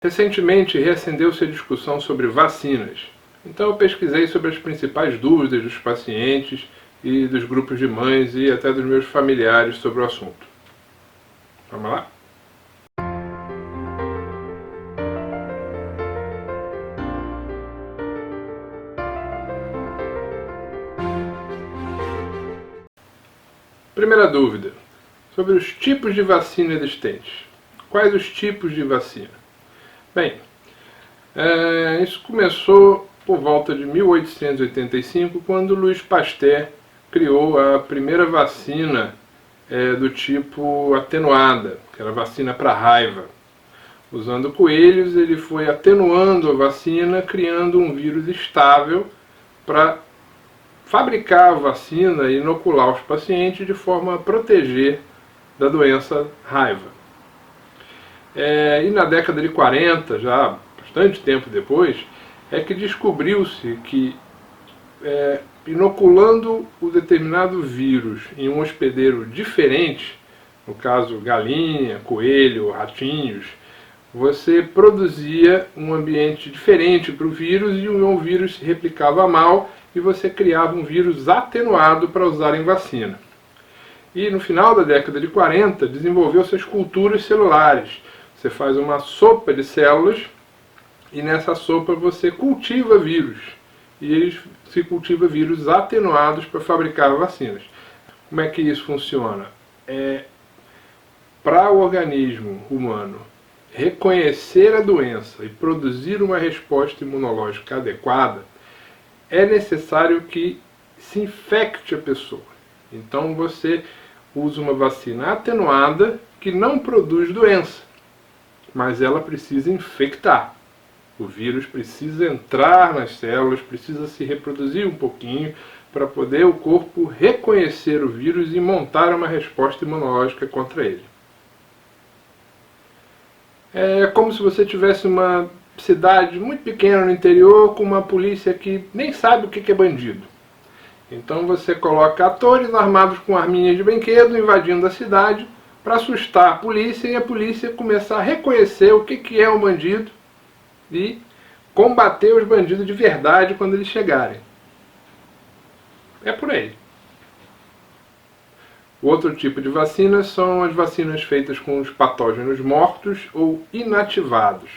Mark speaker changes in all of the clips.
Speaker 1: Recentemente reacendeu-se a discussão sobre vacinas. Então eu pesquisei sobre as principais dúvidas dos pacientes e dos grupos de mães e até dos meus familiares sobre o assunto. Vamos lá? Primeira dúvida, sobre os tipos de vacina existentes. Quais os tipos de vacina? Bem, isso começou por volta de 1885, quando Louis Pasteur criou a primeira vacina do tipo atenuada, que era vacina para raiva. Usando coelhos, ele foi atenuando a vacina, criando um vírus estável para fabricar a vacina e inocular os pacientes de forma a proteger da doença raiva. E na década de 40, já bastante tempo depois, é que descobriu-se que inoculando o determinado vírus em um hospedeiro diferente, no caso galinha, coelho, ratinhos, você produzia um ambiente diferente para o vírus e o vírus se replicava mal e você criava um vírus atenuado para usar em vacina. E no final da década de 40 desenvolveu-se as culturas celulares. Você faz uma sopa de células e nessa sopa você cultiva vírus. E se cultiva vírus atenuados para fabricar vacinas. Como é que isso funciona? Para o organismo humano reconhecer a doença e produzir uma resposta imunológica adequada, é necessário que se infecte a pessoa. Então você usa uma vacina atenuada que não produz doença, mas ela precisa infectar. O vírus precisa entrar nas células, precisa se reproduzir um pouquinho para poder o corpo reconhecer o vírus e montar uma resposta imunológica contra ele. É como se você tivesse uma cidade muito pequena no interior com uma polícia que nem sabe o que é bandido. Então você coloca atores armados com arminhas de brinquedo invadindo a cidade para assustar a polícia e a polícia começar a reconhecer o que é um bandido e combater os bandidos de verdade quando eles chegarem. É por aí. O outro tipo de vacina são as vacinas feitas com os patógenos mortos ou inativados.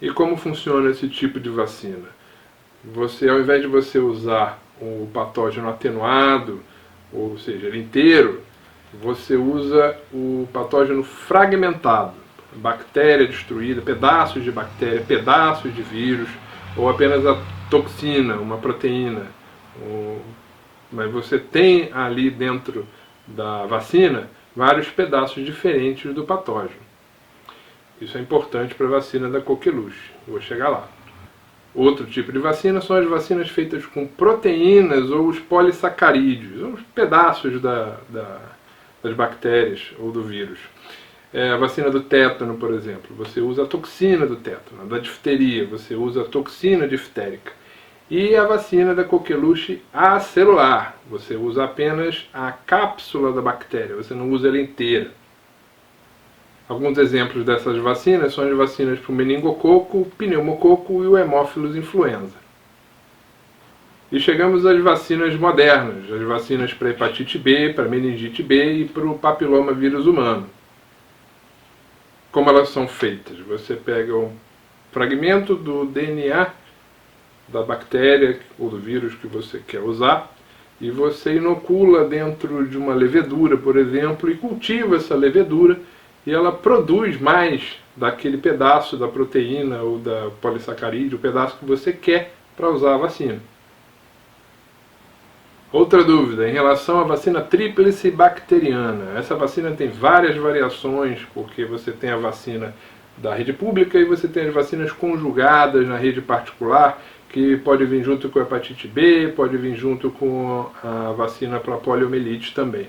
Speaker 1: E como funciona esse tipo de vacina? Você, ao invés de você usar o patógeno atenuado, ou seja, ele inteiro, você usa o patógeno fragmentado, bactéria destruída, pedaços de bactéria, pedaços de vírus, ou apenas a toxina, uma proteína. Mas você tem ali dentro da vacina vários pedaços diferentes do patógeno. Isso é importante para a vacina da coqueluche. Vou chegar lá. Outro tipo de vacina são as vacinas feitas com proteínas ou os polissacarídeos, ou os pedaços das bactérias ou do vírus. A vacina do tétano, por exemplo, você usa a toxina do tétano. Da difteria, você usa a toxina diftérica. E a vacina da coqueluche acelular, você usa apenas a cápsula da bactéria, você não usa ela inteira. Alguns exemplos dessas vacinas são as vacinas para o meningococo, o pneumococo e o hemófilos influenza. E chegamos às vacinas modernas, as vacinas para hepatite B, para meningite B e para o papiloma vírus humano. Como elas são feitas? Você pega um fragmento do DNA da bactéria ou do vírus que você quer usar e você inocula dentro de uma levedura, por exemplo, e cultiva essa levedura e ela produz mais daquele pedaço da proteína ou da polissacarídeo, o pedaço que você quer para usar a vacina. Outra dúvida, em relação à vacina tríplice bacteriana. Essa vacina tem várias variações, porque você tem a vacina da rede pública e você tem as vacinas conjugadas na rede particular, que pode vir junto com a hepatite B, pode vir junto com a vacina para poliomielite também.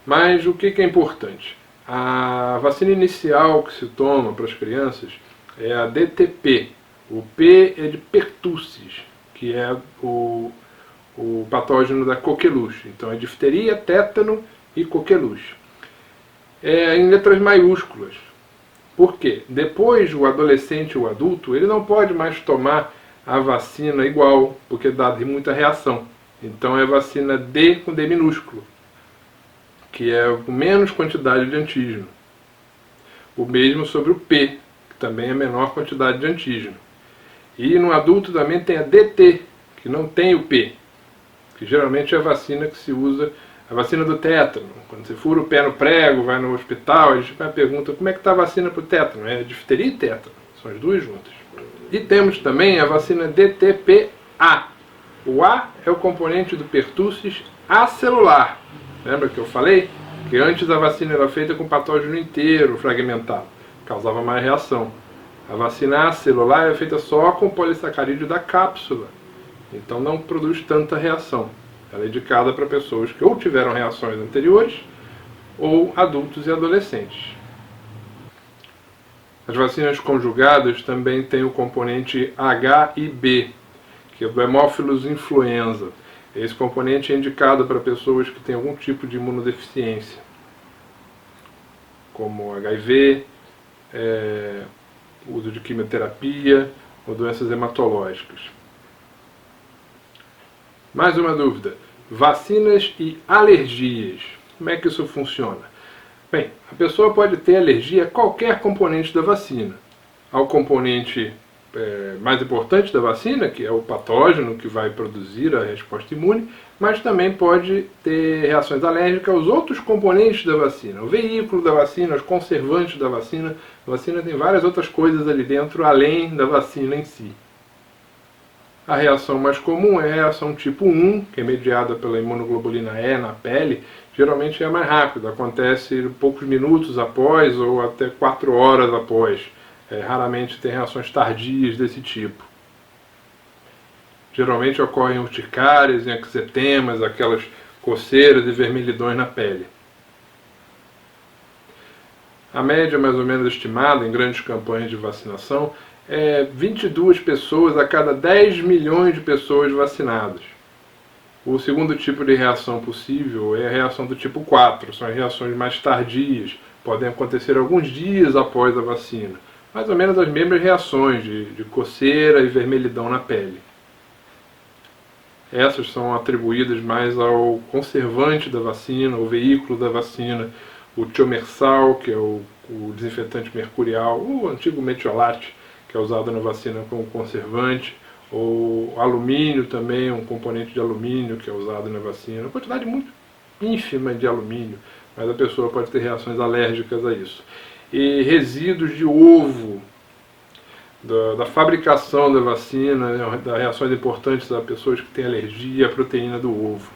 Speaker 1: Mas o que é importante? A vacina inicial que se toma para as crianças é a DTP. O P é de pertussis, que é o patógeno da coqueluche. Então é difteria, tétano e coqueluche. Em letras maiúsculas. Por quê? Depois, o adolescente ou o adulto, ele não pode mais tomar a vacina igual, porque dá muita reação. Então é vacina D com D minúsculo, que é com menos quantidade de antígeno. O mesmo sobre o P, que também é menor quantidade de antígeno. E no adulto também tem a DT, que não tem o P, que geralmente é a vacina que se usa, a vacina do tétano. Quando você fura o pé no prego, vai no hospital, a gente pergunta como é que está a vacina para o tétano. É difteria e tétano, são as duas juntas. E temos também a vacina DTP-A. O A é o componente do pertussis acelular. Lembra que eu falei? Que antes a vacina era feita com patógeno inteiro, fragmentado. Causava mais reação. A vacina acelular é feita só com polissacarídeo da cápsula. Então não produz tanta reação. Ela é indicada para pessoas que ou tiveram reações anteriores ou adultos e adolescentes. As vacinas conjugadas também têm o componente H e B, que é o Haemophilus influenza. Esse componente é indicado para pessoas que têm algum tipo de imunodeficiência, como HIV, uso de quimioterapia ou doenças hematológicas. Mais uma dúvida. Vacinas e alergias. Como é que isso funciona? Bem, a pessoa pode ter alergia a qualquer componente da vacina. Ao componente mais importante da vacina, que é o patógeno que vai produzir a resposta imune, mas também pode ter reações alérgicas aos outros componentes da vacina, o veículo da vacina, os conservantes da vacina. A vacina tem várias outras coisas ali dentro, além da vacina em si. A reação mais comum é a reação tipo 1, que é mediada pela imunoglobulina E na pele. Geralmente é mais rápida, acontece poucos minutos após ou até 4 horas após. Raramente tem reações tardias desse tipo. Geralmente ocorrem urticárias, eczetemas, aquelas coceiras e vermelhidões na pele. A média mais ou menos estimada em grandes campanhas de vacinação é 22 pessoas a cada 10 milhões de pessoas vacinadas. O segundo tipo de reação possível é a reação do tipo 4, são as reações mais tardias, podem acontecer alguns dias após a vacina. Mais ou menos as mesmas reações de coceira e vermelhidão na pele. Essas são atribuídas mais ao conservante da vacina, ao veículo da vacina, o tiomersal, que é o desinfetante mercurial, o antigo metiolate, que é usado na vacina como conservante, ou alumínio também, um componente de alumínio que é usado na vacina, uma quantidade muito ínfima de alumínio, mas a pessoa pode ter reações alérgicas a isso. E resíduos de ovo, da fabricação da vacina, das reações importantes das pessoas que têm alergia à proteína do ovo.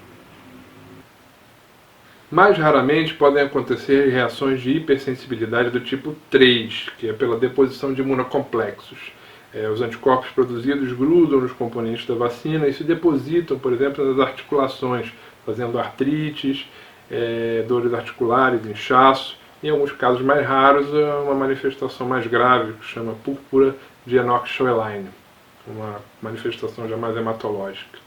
Speaker 1: Mais raramente podem acontecer reações de hipersensibilidade do tipo 3, que é pela deposição de imunocomplexos. Os anticorpos produzidos grudam nos componentes da vacina e se depositam, por exemplo, nas articulações, fazendo artrites, dores articulares, inchaço. Em alguns casos mais raros, é uma manifestação mais grave, que chama púrpura de Enoch-Schwelline, uma manifestação já mais hematológica.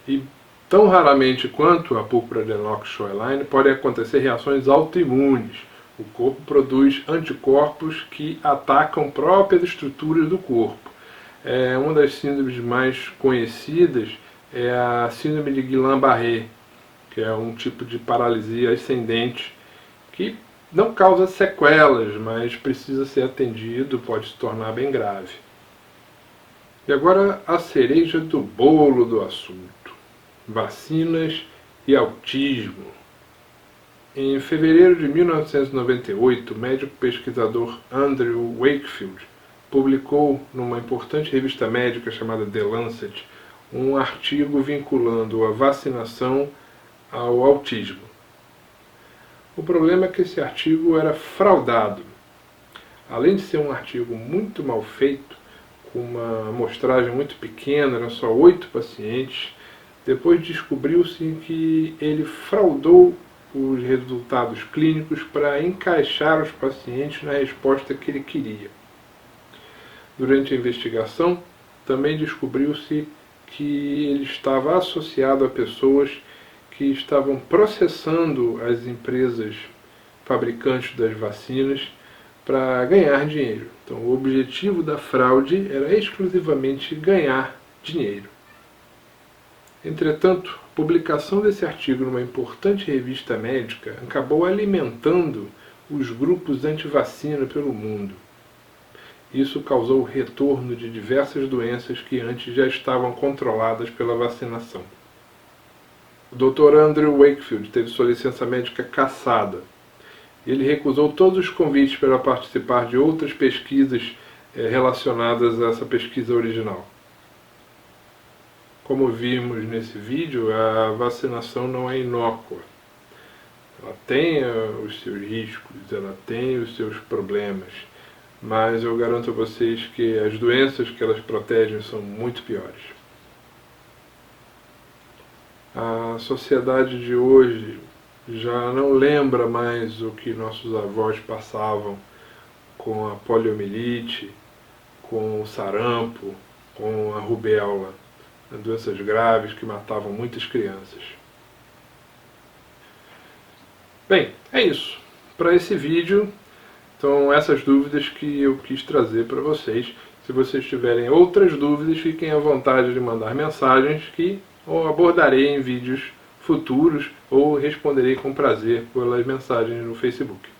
Speaker 1: E tão raramente quanto a púrpura de Enoch-Schwelline podem acontecer reações autoimunes. O corpo produz anticorpos que atacam próprias estruturas do corpo. Uma das síndromes mais conhecidas é a síndrome de Guillain-Barré, que é um tipo de paralisia ascendente que não causa sequelas, mas precisa ser atendido, pode se tornar bem grave. E agora a cereja do bolo do assunto: vacinas e autismo. Em fevereiro de 1998, o médico pesquisador Andrew Wakefield publicou numa importante revista médica chamada The Lancet um artigo vinculando a vacinação ao autismo. O problema é que esse artigo era fraudado. Além de ser um artigo muito mal feito, com uma amostragem muito pequena, eram só 8 pacientes, depois descobriu-se que ele fraudou os resultados clínicos para encaixar os pacientes na resposta que ele queria. Durante a investigação, também descobriu-se que ele estava associado a pessoas que estavam processando as empresas fabricantes das vacinas para ganhar dinheiro. Então, o objetivo da fraude era exclusivamente ganhar dinheiro. Entretanto, a publicação desse artigo numa importante revista médica acabou alimentando os grupos anti-vacina pelo mundo. Isso causou o retorno de diversas doenças que antes já estavam controladas pela vacinação. O Dr. Andrew Wakefield teve sua licença médica cassada. Ele recusou todos os convites para participar de outras pesquisas relacionadas a essa pesquisa original. Como vimos nesse vídeo, a vacinação não é inócua. Ela tem os seus riscos, ela tem os seus problemas, mas eu garanto a vocês que as doenças que elas protegem são muito piores. A sociedade de hoje já não lembra mais o que nossos avós passavam com a poliomielite, com o sarampo, com a rubéola, doenças graves que matavam muitas crianças. Bem, é isso. Para esse vídeo, então essas dúvidas que eu quis trazer para vocês. Se vocês tiverem outras dúvidas, fiquem à vontade de mandar mensagens que eu abordarei em vídeos futuros ou responderei com prazer pelas mensagens no Facebook.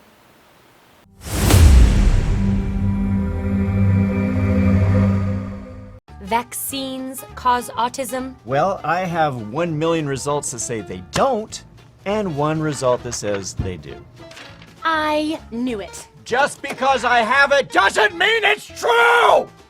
Speaker 2: Vaccines cause autism?
Speaker 3: Well, I have 1 million results that say they don't, and 1 result that says they do.
Speaker 2: I knew it.
Speaker 3: Just because I have it doesn't mean it's true!